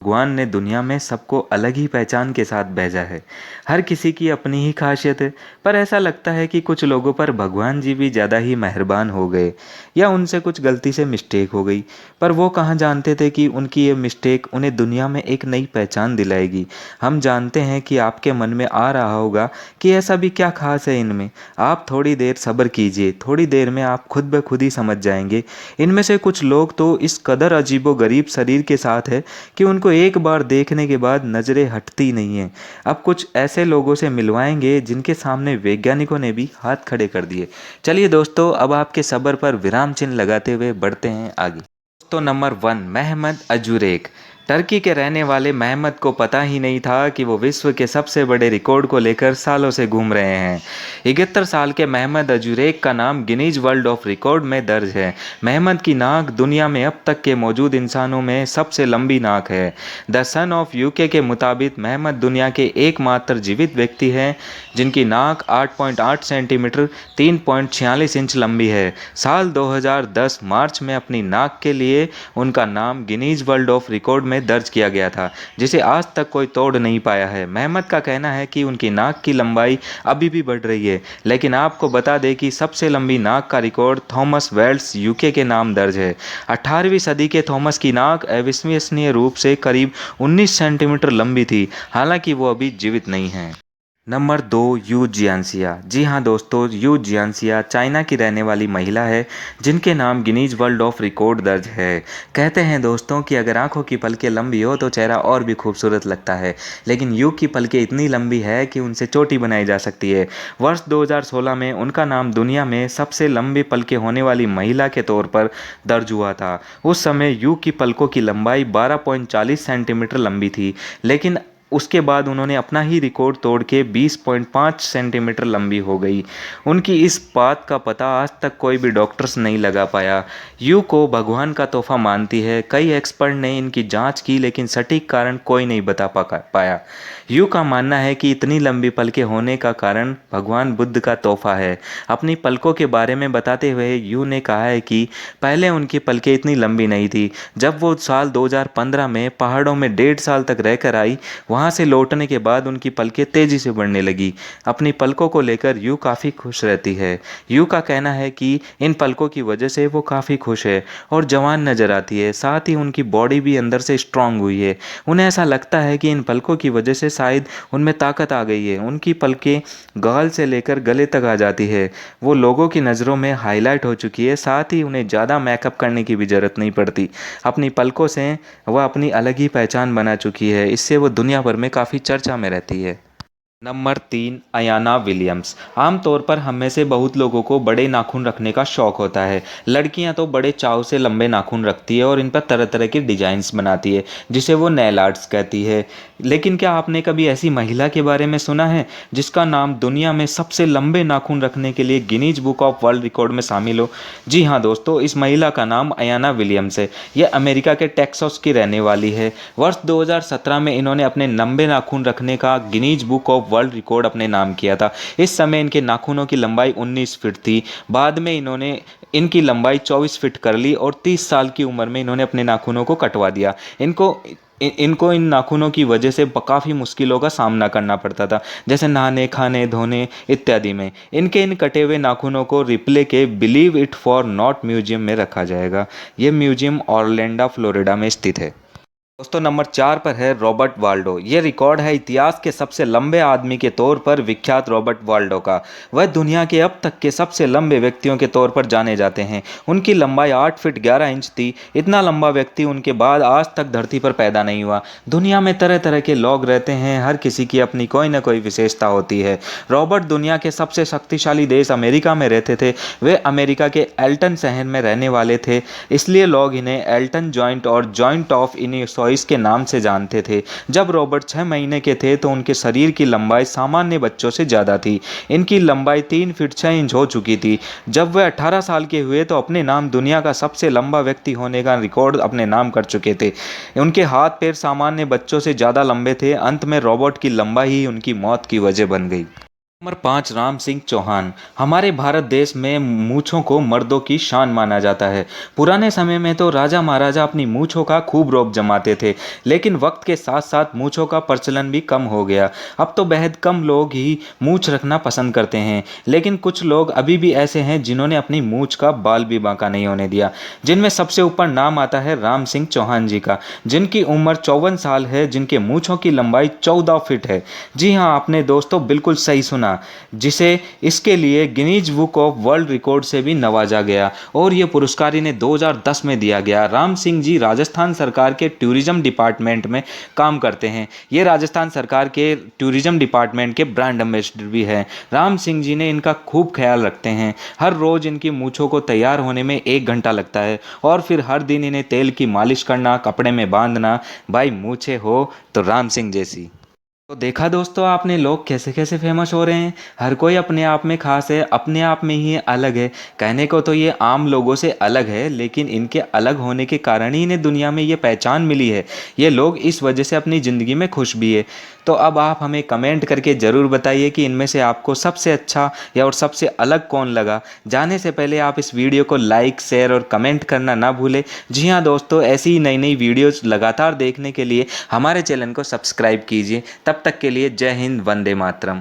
भगवान ने दुनिया में सबको अलग ही पहचान के साथ भेजा है। हर किसी की अपनी ही खासियत है। पर ऐसा लगता है कि कुछ लोगों पर भगवान जी भी ज़्यादा ही मेहरबान हो गए या उनसे कुछ गलती से मिस्टेक हो गई। पर वो कहाँ जानते थे कि उनकी ये मिस्टेक उन्हें दुनिया में एक नई पहचान दिलाएगी। हम जानते हैं कि आपके मन में आ रहा होगा कि ऐसा भी क्या खास है इनमें। आप थोड़ी देर सब्र कीजिए, थोड़ी देर में आप खुद ब खुद ही समझ जाएंगे। इनमें से कुछ लोग तो इस कदर अजीबोगरीब शरीर के साथ है कि उनको एक बार देखने के बाद नज़रें हटती नहीं हैं। अब कुछ ऐसे लोगों से मिलवाएंगे जिनके सामने वैज्ञानिकों ने भी हाथ खड़े कर दिए। चलिए दोस्तों, अब आपके सब्र पर विराम चिन्ह लगाते हुए बढ़ते हैं आगे। दोस्तों, नंबर 1, मेहमद अजूरेक। टर्की के रहने वाले मेहमद को पता ही नहीं था कि वो विश्व के सबसे बड़े रिकॉर्ड को लेकर सालों से घूम रहे हैं। 71 साल के मेहमद अजूरेक का नाम गिनीज वर्ल्ड ऑफ रिकॉर्ड में दर्ज है। मेहमद की नाक दुनिया में अब तक के मौजूद इंसानों में सबसे लंबी नाक है। द सन ऑफ यूके के मुताबिक मेहमद दुनिया के एकमात्र जीवित व्यक्ति हैं जिनकी नाक 8.8 सेंटीमीटर 3.46 इंच लंबी है। साल 2010 मार्च में अपनी नाक के लिए उनका नाम गिनीज वर्ल्ड ऑफ रिकॉर्ड में दर्ज किया गया था, जिसे आज तक कोई तोड़ नहीं पाया है। मेहमद का कहना है कि उनकी नाक की लंबाई अभी भी बढ़ रही है, लेकिन आपको बता दें कि सबसे लंबी नाक का रिकॉर्ड थॉमस वेल्स यूके के नाम दर्ज है। 18वीं सदी के थॉमस की नाक अविश्वसनीय रूप से करीब 19 सेंटीमीटर लंबी थी, हालांकि वो अभी जीवित नहीं हैं। Number 2, you जियानसिया। जी हाँ दोस्तों, यू जियानसिया चाइना की रहने वाली महिला है जिनके नाम गिनीज वर्ल्ड ऑफ रिकॉर्ड दर्ज है। कहते हैं दोस्तों कि अगर आंखों की पलकें लंबी हो तो चेहरा और भी खूबसूरत लगता है, लेकिन यू की पलकें इतनी लंबी है कि उनसे चोटी बनाई जा सकती है। वर्ष 2016 में उनका नाम दुनिया में सबसे लंबी पलकें होने वाली महिला के तौर पर दर्ज हुआ था। उस समय यू की पलकों की लंबाई 12.40 सेंटीमीटर लंबी थी, लेकिन उसके बाद उन्होंने अपना ही रिकॉर्ड तोड़ के 20.5 सेंटीमीटर लंबी हो गई। उनकी इस बात का पता आज तक कोई भी डॉक्टर्स नहीं लगा पाया। यू को भगवान का तोहफा मानती है। कई एक्सपर्ट ने इनकी जांच की, लेकिन सटीक कारण कोई नहीं बता पाया। यू का मानना है कि इतनी लंबी पलकें होने का कारण भगवान बुद्ध का तोहफा है। अपनी पलकों के बारे में बताते हुए यू ने कहा है कि पहले उनकी पलकें इतनी लंबी नहीं थी। जब वो साल 2015 में पहाड़ों में 1.5 साल तक रहकर आई, वहाँ से लौटने के बाद उनकी पलकें तेजी से बढ़ने लगी। अपनी पलकों को लेकर यू काफ़ी खुश रहती है। यू का कहना है कि इन पलकों की वजह से वो काफ़ी खुश है और जवान नजर आती है। साथ ही उनकी बॉडी भी अंदर से स्ट्रांग हुई है। उन्हें ऐसा लगता है कि इन पलकों की वजह से शायद उनमें ताकत आ गई है। उनकी पलकें गाल से लेकर गले तक आ जाती है। वो लोगों की नज़रों में हाईलाइट हो चुकी है। साथ ही उन्हें ज़्यादा मेकअप करने की भी ज़रूरत नहीं पड़ती। अपनी पलकों से वह अपनी अलग ही पहचान बना चुकी है। इससे वो दुनिया भर में काफ़ी चर्चा में रहती है। Number 3, Ayana Williams. आमतौर पर हम में से बहुत लोगों को बड़े नाखून रखने का शौक होता है। लड़कियां तो बड़े चाव से लंबे नाखून रखती है और इन पर तरह तरह के डिजाइन्स बनाती है, जिसे वो नेल आर्ट्स कहती है। लेकिन क्या आपने कभी ऐसी महिला के बारे में सुना है जिसका नाम दुनिया में सबसे लंबे नाखून रखने के लिए Guinness book of world record में शामिल हो? जी हाँ दोस्तों, इस महिला का नाम अयाना विलियम्स है। यह अमेरिका के टेक्सास की रहने वाली है। वर्ष 2017 में इन्होंने अपने लंबे नाखून रखने का Guinness book of world record अपने नाम किया था। इस समय इनके नाखूनों की लंबाई 19 फीट थी। बाद में इन्होंने इनकी लंबाई 24 फीट कर ली और 30 साल की उम्र में इन्होंने अपने नाखूनों को कटवा दिया। इनको इन नाखूनों की वजह से काफ़ी मुश्किलों का सामना करना पड़ता था, जैसे नहाने, खाने, धोने इत्यादि में। इनके इन कटे हुए नाखूनों को रिप्ले के believe it for not museum में रखा जाएगा। ये म्यूजियम ऑरलैंडो फ्लोरिडा में स्थित है। दोस्तों, नंबर 4 पर है रॉबर्ट वाल्डो। ये रिकॉर्ड है इतिहास के सबसे लंबे आदमी के तौर पर विख्यात रॉबर्ट वाल्डो का। वह दुनिया के अब तक के सबसे लंबे व्यक्तियों के तौर पर जाने जाते हैं। उनकी लंबाई 8 फीट 11 इंच थी। इतना लंबा व्यक्ति उनके बाद आज तक धरती पर पैदा नहीं हुआ। दुनिया में तरह तरह के लोग रहते हैं, हर किसी की अपनी कोई ना कोई विशेषता होती है। रॉबर्ट दुनिया के सबसे शक्तिशाली देश अमेरिका में रहते थे। वे अमेरिका के एल्टन शहर में रहने वाले थे, इसलिए लोग इन्हें एल्टन जॉइंट और जॉइंट ऑफ इलिनॉइस के नाम से जानते थे। जब रॉबर्ट 6 महीने के थे तो उनके शरीर की लंबाई सामान्य बच्चों से ज़्यादा थी। इनकी लंबाई 3 फीट 6 इंच हो चुकी थी। जब वे 18 साल के हुए तो अपने नाम दुनिया का सबसे लंबा व्यक्ति होने का रिकॉर्ड अपने नाम कर चुके थे। उनके हाथ पैर सामान्य बच्चों से ज़्यादा लंबे थे। अंत में रॉबर्ट की लंबाई ही उनकी मौत की वजह बन गई। नंबर 5, राम सिंह चौहान। हमारे भारत देश में मूंछों को मर्दों की शान माना जाता है। पुराने समय में तो राजा महाराजा अपनी मूंछों का खूब रौब जमाते थे, लेकिन वक्त के साथ साथ मूंछों का प्रचलन भी कम हो गया। अब तो बेहद कम लोग ही मूंछ रखना पसंद करते हैं, लेकिन कुछ लोग अभी भी ऐसे हैं जिन्होंने अपनी मूंछ का बाल भी बांका नहीं होने दिया। जिनमें सबसे ऊपर नाम आता है राम सिंह चौहान जी का, जिनकी उम्र 54 साल है, जिनके मूंछों की लंबाई 14 फीट है। जी हाँ, आपने दोस्तों बिल्कुल सही सुना, जिसे इसके लिए Guinness book of world record से भी नवाजा गया और ये पुरस्कार इन्हें 2010 में दिया गया। राम सिंह जी राजस्थान सरकार के टूरिज्म डिपार्टमेंट में काम करते हैं। ये राजस्थान सरकार के टूरिज्म डिपार्टमेंट के ब्रांड एम्बेसडर भी हैं। राम सिंह जी ने इनका खूब ख्याल रखते हैं। हर रोज इनकी मूंछों को तैयार होने में 1 घंटा लगता है और फिर हर दिन इन्हें तेल की मालिश करना, कपड़े में बांधना। भाई मूंछें हो तो राम सिंह जैसी। तो देखा दोस्तों आपने, लोग कैसे कैसे फेमस हो रहे हैं। हर कोई अपने आप में खास है, अपने आप में ही अलग है। कहने को तो ये आम लोगों से अलग है, लेकिन इनके अलग होने के कारण ही इन्हें दुनिया में ये पहचान मिली है। ये लोग इस वजह से अपनी ज़िंदगी में खुश भी है। तो अब आप हमें कमेंट करके ज़रूर बताइए कि इनमें से आपको सबसे अच्छा या और सबसे अलग कौन लगा। जाने से पहले आप इस वीडियो को लाइक, शेयर और कमेंट करना ना भूलें। जी हाँ दोस्तों, ऐसी ही नई नई वीडियोज़ लगातार देखने के लिए हमारे चैनल को सब्सक्राइब कीजिए। तब तक के लिए जय हिंद, वंदे मातरम।